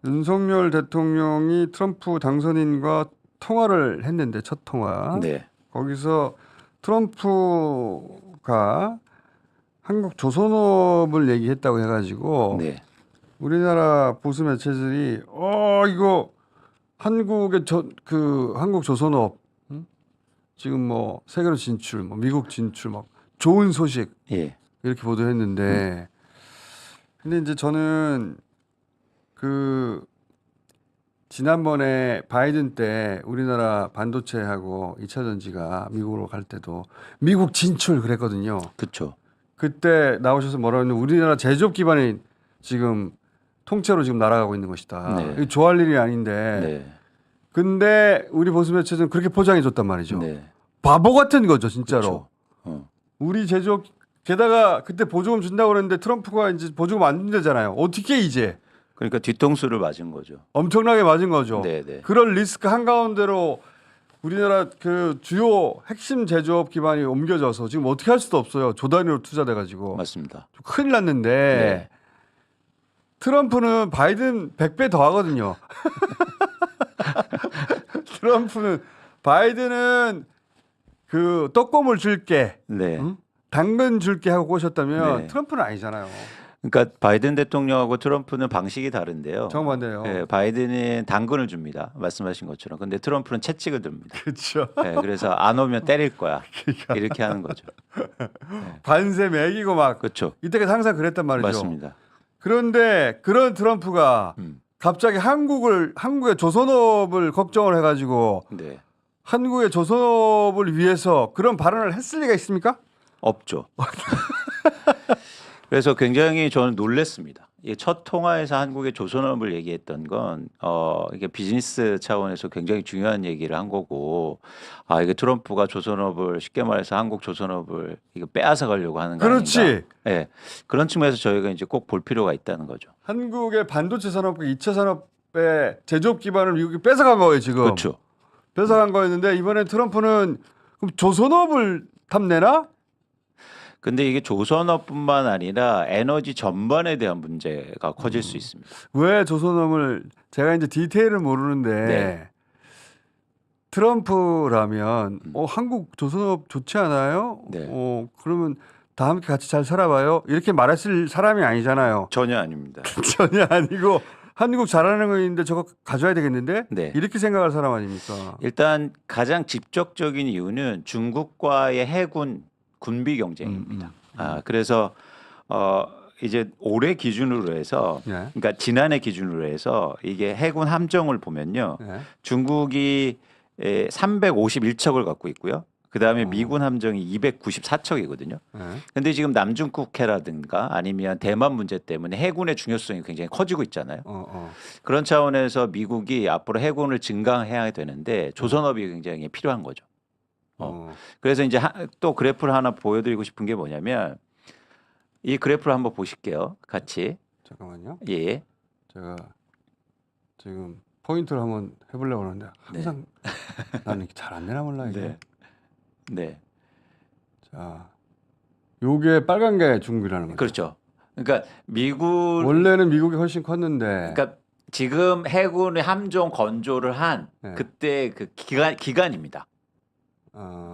윤석열 대통령이 트럼프 당선인과 통화를 했는데 첫 통화. 네. 거기서 트럼프가 한국 조선업을 얘기했다고 해가지고 네. 우리나라 보수 매체들이 이거 한국의 한국 조선업 지금 뭐 세계로 진출, 뭐 미국 진출, 막 좋은 소식 예. 이렇게 보도했는데 근데 이제 저는 지난번에 바이든 때 우리나라 반도체하고 2차 전지가 미국으로 갈 때도 미국 진출 그랬거든요. 그렇죠. 그때 나오셔서 뭐라고 했냐면 우리나라 제조업 기반이 지금 통째로 지금 날아가고 있는 것이다. 네. 이거 좋아할 일이 아닌데. 네. 근데 우리 보수 매체는 그렇게 포장해 줬단 말이죠. 네. 바보 같은 거죠, 진짜로. 그렇죠. 우리 제조업 게다가 그때 보조금 준다고 그랬는데 트럼프가 이제 보조금 안 준대잖아요. 어떻게 이제? 그러니까 뒤통수를 맞은 거죠. 엄청나게 맞은 거죠. 네, 네. 그런 리스크 한가운데로 우리나라 그 주요 핵심 제조업 기반이 옮겨져서 지금 어떻게 할 수도 없어요. 조 단위로 투자돼 가지고. 맞습니다. 큰일 났는데 네. 트럼프는 바이든 100배 더 하거든요. 바이든은 그 떡고물 줄게, 네. 응? 당근 줄게 하고 꼬셨다면 네. 트럼프는 아니잖아요. 그러니까 바이든 대통령하고 트럼프는 방식이 다른데요. 정반대요. 네, 바이든은 당근을 줍니다. 말씀하신 것처럼. 근데 트럼프는 채찍을 듭니다. 그렇죠. 네, 그래서 안 오면 때릴 거야. 이렇게 하는 거죠. 관세 매기고 막 그렇죠. 이때까지 항상 그랬단 말이죠. 맞습니다. 그런데 그런 트럼프가 음. 갑자기 한국의 조선업을 걱정을 해가지고 네. 한국의 조선업을 위해서 그런 발언을 했을 리가 있습니까? 없죠. 그래서 굉장히 저는 놀랐습니다. 이 첫 통화에서 한국의 조선업을 얘기했던 건 이게 비즈니스 차원에서 굉장히 중요한 얘기를 한 거고 이게 트럼프가 조선업을 쉽게 말해서 한국 조선업을 이거 빼앗아 가려고 하는 거 그렇지. 아닌가? 네. 그런 측면에서 저희가 이제 꼭 볼 필요가 있다는 거죠. 한국의 반도체 산업과 2차 산업의 제조업 기반을 미국이 뺏어간 거예요 지금. 그렇죠. 뺏어간 거였는데 이번에 트럼프는 그럼 조선업을 탐내나? 근데 이게 조선업뿐만 아니라 에너지 전반에 대한 문제가 커질 수 있습니다. 왜 조선업을 제가 이제 디테일을 모르는데 네. 트럼프라면 한국 조선업 좋지 않아요? 네. 그러면 다 함께 같이 잘 살아봐요. 이렇게 말했을 사람이 아니잖아요. 전혀 아닙니다. 전혀 아니고 한국 잘하는 거 있는데 저거 가져야 되겠는데? 네. 이렇게 생각할 사람 아닙니까? 일단 가장 직접적인 이유는 중국과의 해군 군비 경쟁입니다. 그래서 이제 올해 기준으로 해서 네. 그러니까 지난해 기준으로 해서 이게 해군 함정을 보면요. 네. 중국이 351척을 갖고 있고요. 그다음에 미군 함정이 294척이거든요. 네. 근데 지금 남중국해라든가 아니면 대만 문제 때문에 해군의 중요성이 굉장히 커지고 있잖아요. 그런 차원에서 미국이 앞으로 해군을 증강해야 되는데 조선업이 굉장히 필요한 거죠. 그래서 이제 또 그래프를 하나 보여드리고 싶은 게 뭐냐면 이 그래프를 한번 보실게요. 같이. 잠깐만요. 예. 제가 지금 포인트를 한번 해보려고 하는데 항상 나는 잘 안 되나 몰라 이게. 네. 네. 자, 요게 빨간 게 중국이라는 거죠. 그렇죠. 그러니까 원래는 미국이 훨씬 컸는데. 그러니까 지금 해군의 함정 건조를 한 그때 그 기간입니다.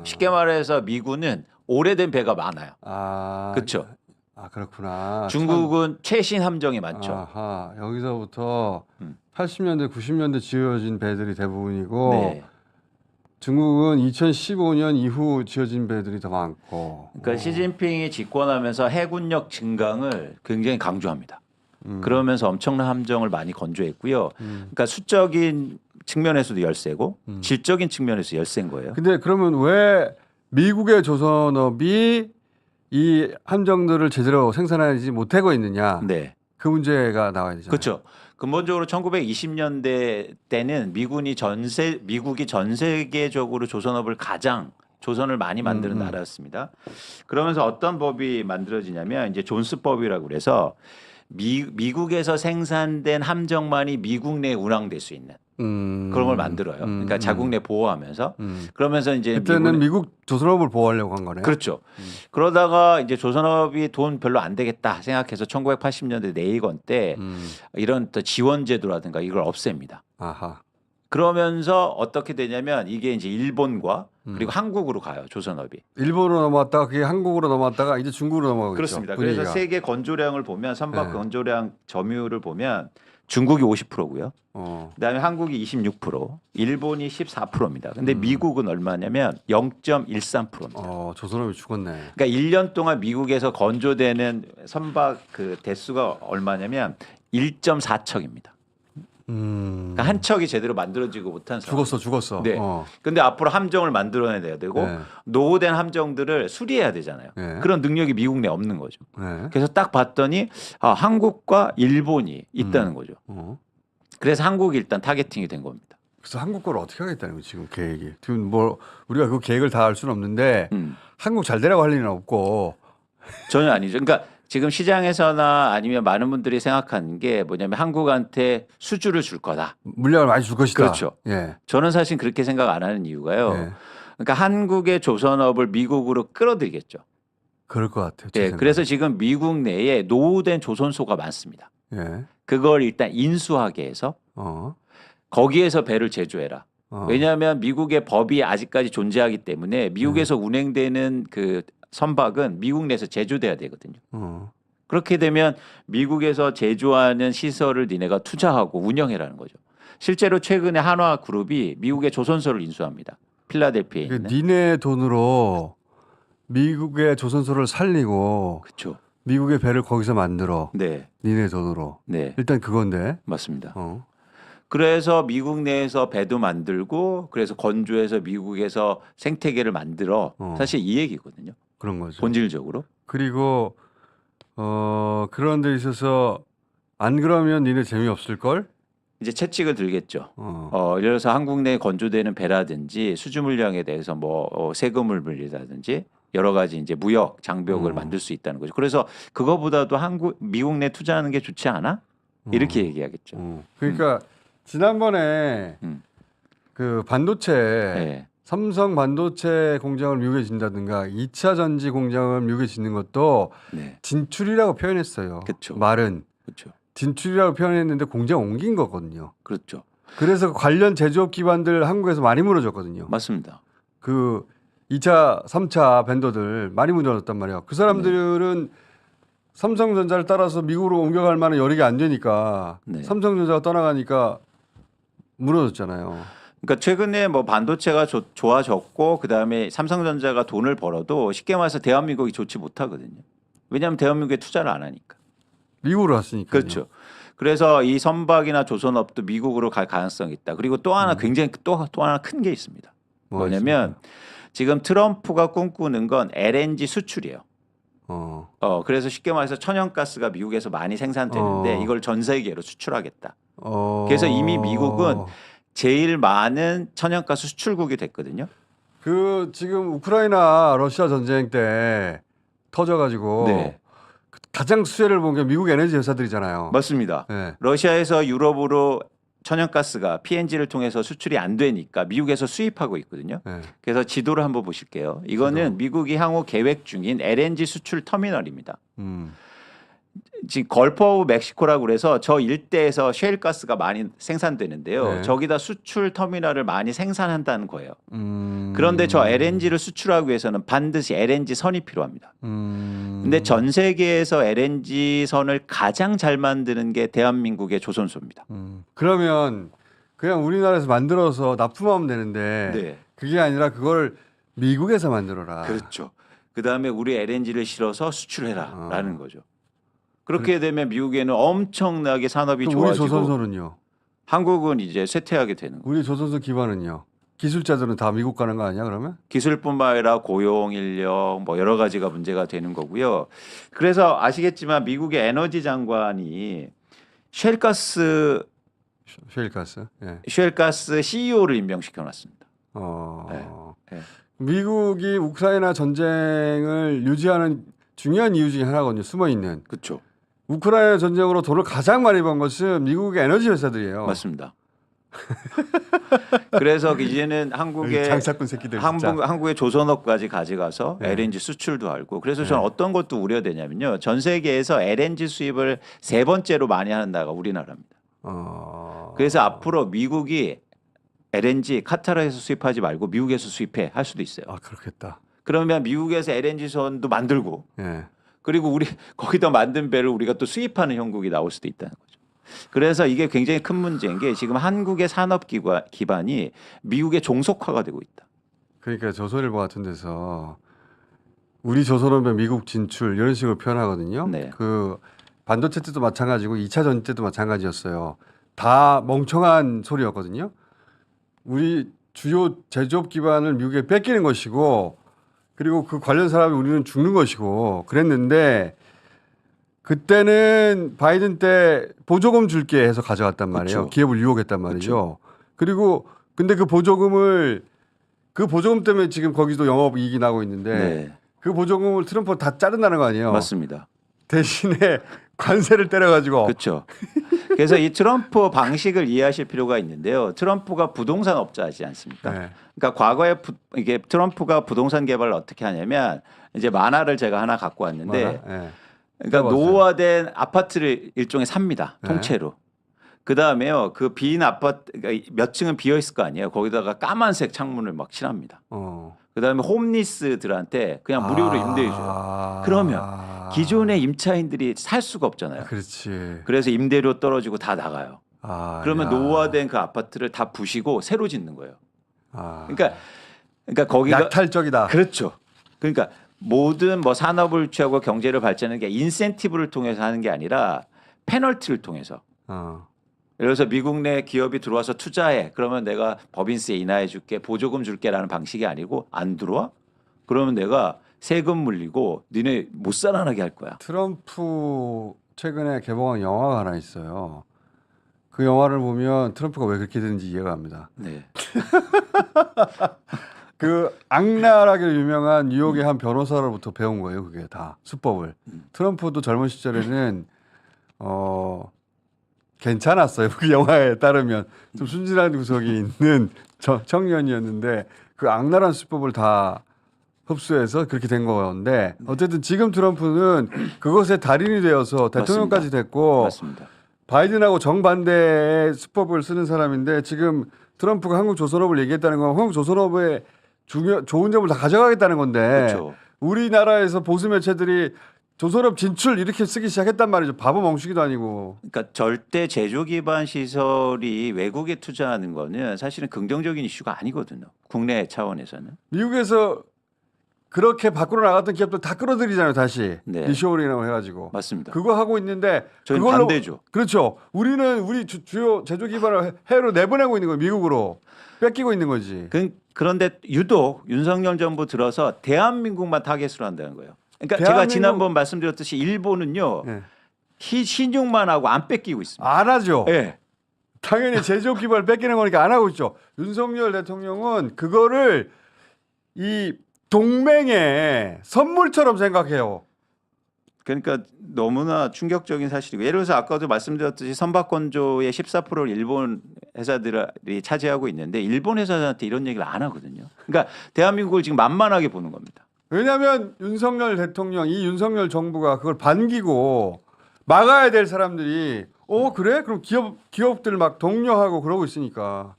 쉽게 말해서 미군은 오래된 배가 많아요. 그렇죠. 그렇구나. 중국은 최신 함정이 많죠. 아하, 여기서부터 80년대, 90년대 지어진 배들이 대부분이고 네. 중국은 2015년 이후 지어진 배들이 더 많고. 그러니까 시진핑이 집권하면서 해군력 증강을 굉장히 강조합니다. 그러면서 엄청난 함정을 많이 건조했고요. 그러니까 수적인 측면에서도 열세고 질적인 측면에서 열세인 거예요. 근데 그러면 왜 미국의 조선업이 이 함정들을 제대로 생산하지 못하고 있느냐? 네. 그 문제가 나와야 되잖아요. 그렇죠. 근본적으로 1920년대 때는 미국이 전 세계적으로 조선을 많이 만드는 나라였습니다. 그러면서 어떤 법이 만들어지냐면 이제 존스법이라고 그래서 미국에서 생산된 함정만이 미국 내에 운항될 수 있는 그런 걸 만들어요. 그러니까 자국 내 보호하면서 그러면서 이제 그때는 미국 조선업을 보호하려고 한 거네요. 그렇죠. 그러다가 이제 조선업이 돈 별로 안 되겠다 생각해서 1980년대 네이건 때 이런 또 지원 제도라든가 이걸 없앱니다. 아하. 그러면서 어떻게 되냐면 이게 이제 일본과 그리고 한국으로 가요. 조선업이. 일본으로 넘어왔다가 그게 한국으로 넘어왔다가 이제 중국으로 넘어가고 그렇습니다. 있죠. 그래서 분위기가. 세계 건조량을 보면 선박 네. 건조량 점유율을 보면 중국이 50%고요. 그다음에 한국이 26%, 일본이 14%입니다. 근데 미국은 얼마냐면 0.13%입니다. 조선업이 죽었네. 그러니까 1년 동안 미국에서 건조되는 선박 그 대수가 얼마냐면 1.4척입니다. 그러니까 한 척이 제대로 만들어지고 못한 상황. 죽었어. 네. 근데 앞으로 함정을 만들어내야 되고 네. 노후된 함정들을 수리해야 되잖아요. 네. 그런 능력이 미국 내에 없는 거죠. 네. 그래서 딱 봤더니 한국과 일본이 있다는 거죠. 그래서 한국이 일단 타겟팅이 된 겁니다. 그래서 한국 걸 어떻게 하겠다는 거예요, 지금 계획이. 지금 뭐 우리가 그 계획을 다 알 수는 없는데 한국 잘 되라고 할 일은 없고. 전혀 아니죠. 그러니까 지금 시장에서나 아니면 많은 분들이 생각하는 게 뭐냐면 한국한테 수주를 줄 거다. 물량을 많이 줄 것이다. 그렇죠. 예. 저는 사실 그렇게 생각 안 하는 이유가요. 예. 그러니까 한국의 조선업을 미국으로 끌어들이겠죠. 그럴 것 같아요. 네, 그래서 지금 미국 내에 노후된 조선소가 많습니다. 예. 그걸 일단 인수하게 해서 거기에서 배를 제조해라. 왜냐하면 미국의 법이 아직까지 존재하기 때문에 미국에서 운행되는 그 선박은 미국 내에서 제조돼야 되거든요. 그렇게 되면 미국에서 제조하는 시설을 니네가 투자하고 운영해라는 거죠. 실제로 최근에 한화그룹이 미국의 조선소를 인수합니다. 필라델피아에 있는. 니네 돈으로 미국의 조선소를 살리고 그렇죠. 미국의 배를 거기서 만들어. 네. 니네 돈으로. 네. 일단 그건데. 맞습니다. 그래서 미국 내에서 배도 만들고 그래서 건조해서 미국에서 생태계를 만들어 사실 이 얘기거든요. 그런 거죠. 본질적으로. 그리고 그런 데 있어서 안 그러면 니네 재미없을 걸? 이제 채찍을 들겠죠. 예를 들어서 한국 내에 건조되는 배라든지 수주 물량에 대해서 뭐 세금을 물리다든지 여러 가지 이제 무역 장벽을 만들 수 있다는 거죠. 그래서 그거보다도 미국 내 투자하는 게 좋지 않아? 이렇게 얘기하겠죠. 그러니까 지난번에 그 반도체 네. 삼성 반도체 공장을 미국에 짓는다든가 2차 전지 공장을 미국에 짓는 것도 네. 진출이라고 표현했어요. 그쵸. 말은 그렇죠. 진출이라고 표현했는데 공장 옮긴 거거든요. 그렇죠. 그래서 관련 제조업 기반들 한국에서 많이 무너졌거든요. 맞습니다. 그 2차, 3차 벤더들 많이 무너졌단 말이에요. 그 사람들은 삼성전자를 따라서 미국으로 옮겨갈 만한 여력이 안 되니까 삼성전자가 떠나가니까 무너졌잖아요. 그러니까 최근에 뭐 반도체가 좋아졌고 그다음에 삼성전자가 돈을 벌어도 쉽게 말해서 대한민국이 좋지 못하거든요. 왜냐하면 대한민국에 투자를 안 하니까. 미국으로 갔으니까. 그렇죠. 그래서 이 선박이나 조선업도 미국으로 갈 가능성이 있다. 그리고 또 하나 굉장히 또 하나 큰 게 있습니다. 뭐냐면 지금 트럼프가 꿈꾸는 건 LNG 수출이에요. 그래서 쉽게 말해서 천연가스가 미국에서 많이 생산되는데 이걸 전 세계로 수출하겠다. 그래서 이미 미국은 제일 많은 천연가스 수출국이 됐거든요. 그 지금 우크라이나 러시아 전쟁 때 터져가지고 네. 가장 수혜를 본 게 미국 에너지 회사들이잖아요. 맞습니다. 네. 러시아에서 유럽으로 천연가스가 PNG를 통해서 수출이 안 되니까 미국에서 수입하고 있거든요. 네. 그래서 지도를 한번 보실게요. 이거는 미국이 향후 계획 중인 LNG 수출 터미널입니다. 지금 걸프 오브 멕시코라고 그래서 저 일대에서 셰일가스가 많이 생산되는데요. 네. 저기다 수출 터미널을 많이 생산한다는 거예요. 그런데 저 LNG를 수출하기 위해서는 반드시 LNG 선이 필요합니다. 근데 전 세계에서 LNG 선을 가장 잘 만드는 게 대한민국의 조선소입니다. 그러면 그냥 우리나라에서 만들어서 납품하면 되는데 네. 그게 아니라 그걸 미국에서 만들어라. 그렇죠. 그다음에 우리 LNG를 실어서 수출해라라는 거죠. 그렇게 되면 미국에는 엄청나게 산업이 우리 좋아지고 조선소는요? 한국은 이제 쇠퇴하게 되는 거예요. 우리 조선소 기반은요? 기술자들은 다 미국 가는 거 아니야 그러면? 기술뿐만 아니라 고용 인력 뭐 여러 가지가 문제가 되는 거고요. 그래서 아시겠지만 미국의 에너지 장관이 셰일가스 CEO를 임명시켜 놨습니다. 네. 미국이 우크라이나 전쟁을 유지하는 중요한 이유 중에 하나거든요. 숨어 있는. 그렇죠. 우크라이나 전쟁으로 돈을 가장 많이 번 것은 미국의 에너지 회사들이에요. 맞습니다. 그래서 이제는 한국의 장사꾼 새끼들 진짜. 한국의 조선업까지 가져가서 네. LNG 수출도 하고 그래서 저는 어떤 것도 우려되냐면요. 전 세계에서 LNG 수입을 세 번째로 많이 하는 나라가 우리나라입니다. 그래서 앞으로 미국이 LNG 카타르에서 수입하지 말고 미국에서 수입해 할 수도 있어요. 아 그렇겠다. 그러면 미국에서 LNG 선도 만들고 예. 그리고 우리 거기다 만든 배를 우리가 또 수입하는 형국이 나올 수도 있다는 거죠. 그래서 이게 굉장히 큰 문제인 게 지금 한국의 산업 기반이 미국의 종속화가 되고 있다. 그러니까 조선일보 같은 데서 우리 조선업의 미국 진출 이런 식으로 표현하거든요. 네. 그 반도체 때도 마찬가지고 2차 전지 때도 마찬가지였어요. 다 멍청한 소리였거든요. 우리 주요 제조업 기반을 미국에 뺏기는 것이고 그리고 그 관련 사람이 우리는 죽는 것이고 그랬는데 그때는 바이든 때 보조금 줄게 해서 가져갔단 말이에요. 그렇죠. 기업을 유혹했단 말이죠. 그리고 근데 그 보조금 때문에 지금 거기도 영업 이익이 나고 있는데 네. 그 보조금을 트럼프가 다 자른다는 거 아니에요. 맞습니다. 대신에 관세를 때려가지고 그렇죠. 그래서 이 트럼프 방식을 이해하실 필요가 있는데요. 트럼프가 부동산 업자이지 않습니까? 네. 그러니까 과거에 이게 트럼프가 부동산 개발을 어떻게 하냐면 이제 만화를 제가 하나 갖고 왔는데 네. 그러니까 해봤어요. 노후화된 아파트를 일종의 삽니다. 네. 통째로. 그 다음에요. 그 빈 아파트 그러니까 몇 층은 비어 있을 거 아니에요. 거기다가 까만색 창문을 막 칠합니다. 그 다음에 홈리스들한테 그냥 무료로 임대해줘요. 그러면 기존의 임차인들이 살 수가 없잖아요. 그렇지. 그래서 임대료 떨어지고 다 나가요. 그러면 야. 노후화된 그 아파트를 다 부시고 새로 짓는 거예요. 아. 그러니까 거기가 약탈적이다. 그렇죠. 그러니까 모든 뭐 산업을 취하고 경제를 발전하는 게 인센티브를 통해서 하는 게 아니라 페널티를 통해서. 예를 들어서 미국 내 기업이 들어와서 투자해. 그러면 내가 법인세 인하해 줄게. 보조금 줄게라는 방식이 아니고 안 들어와? 그러면 내가 세금 물리고 니네 못 살아나게 할 거야. 트럼프 최근에 개봉한 영화가 하나 있어요. 그 영화를 보면 트럼프가 왜 그렇게 되는지 이해가 갑니다. 네. 그 악랄하게 유명한 뉴욕의 한 변호사로부터 배운 거예요. 그게 다 수법을. 트럼프도 젊은 시절에는 괜찮았어요. 그 영화에 따르면 좀 순진한 구석이 있는 청년이었는데 그 악랄한 수법을 다 흡수해서 그렇게 된 건데 어쨌든 지금 트럼프는 그것의 달인이 되어서 대통령까지 됐고 맞습니다. 바이든하고 정반대의 수법을 쓰는 사람인데 지금 트럼프가 한국 조선업을 얘기했다는 건 한국 조선업의 좋은 점을 다 가져가겠다는 건데 그렇죠. 우리나라에서 보수 매체들이 조선업 진출 이렇게 쓰기 시작했단 말이죠. 바보 멍청이도 아니고. 그러니까 절대 제조 기반 시설이 외국에 투자하는 거는 사실은 긍정적인 이슈가 아니거든요. 국내 차원에서는. 미국에서 그렇게 밖으로 나갔던 기업들 다 끌어들이잖아요. 다시 네. 리쇼어링이라고 해가지고. 맞습니다. 그거 하고 있는데 저희는 그걸로 반대죠. 그렇죠. 우리는 우리 주요 제조 기반을 해외로 내보내고 있는 거예요. 미국으로 뺏기고 있는 거지. 그런데 유독 윤석열 정부 들어서 대한민국만 타겟으로 한다는 거예요. 그러니까 제가 지난번 말씀드렸듯이 일본은요. 네. 신용만 하고 안 뺏기고 있습니다. 안 하죠. 네. 당연히 제조업 기반을 뺏기는 거니까 안 하고 있죠. 윤석열 대통령은 그거를 이 동맹의 선물처럼 생각해요. 그러니까 너무나 충격적인 사실이고 예를 들어서 아까도 말씀드렸듯이 선박건조의 14%를 일본 회사들이 차지하고 있는데 일본 회사들한테 이런 얘기를 안 하거든요. 그러니까 대한민국을 지금 만만하게 보는 겁니다. 왜냐하면 윤석열 대통령, 이 윤석열 정부가 그걸 반기고 막아야 될 사람들이 그래? 그럼 기업들 막 독려하고 그러고 있으니까.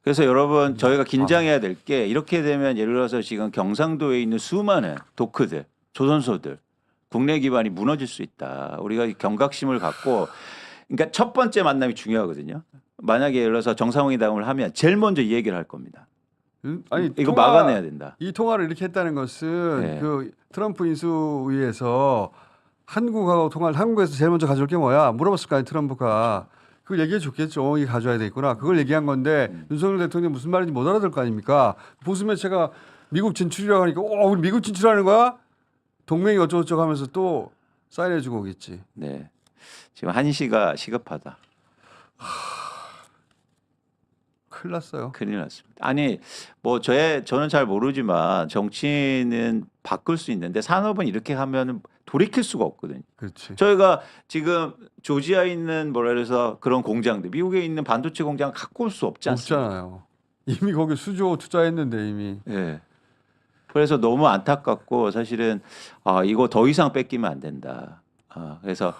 그래서 여러분 저희가 긴장해야 될 게 이렇게 되면 예를 들어서 지금 경상도에 있는 수많은 도크들, 조선소들 국내 기반이 무너질 수 있다. 우리가 경각심을 갖고 그러니까 첫 번째 만남이 중요하거든요. 만약에 예를 들어서 정상회담을 하면 제일 먼저 이 얘기를 할 겁니다. 아니 이거 막아내야 된다. 이 통화를 이렇게 했다는 것은 네. 그 트럼프 인수위에서 한국하고 통화를 한국에서 제일 먼저 가져올 게 뭐야 물어봤을 거 아니에요. 트럼프가 그걸 얘기해 줬겠죠. 이게 가져야 되겠구나. 그걸 얘기한 건데 윤석열 대통령이 무슨 말인지 못 알아들 거 아닙니까? 보수 매체가 미국 진출이라고 하니까 우리 미국 진출하는 거야? 동맹이 어쩌고저쩌고 하면서 또 사인해주고 오겠지. 네, 지금 한시가 시급하다. 큰일 났어요. 큰일 났습니다. 아니 뭐 저는 잘 모르지만 정치는 바꿀 수 있는데 산업은 이렇게 하면 돌이킬 수가 없거든요. 그렇지. 저희가 지금 조지아에 있는 뭐라 그래서 그런 공장들, 미국에 있는 반도체 공장 갖고 올 수 없지 않습니까? 없잖아요. 이미 거기 수조 투자했는데 이미. 예. 그래서 너무 안타깝고 사실은 이거 더 이상 뺏기면 안 된다. 그래서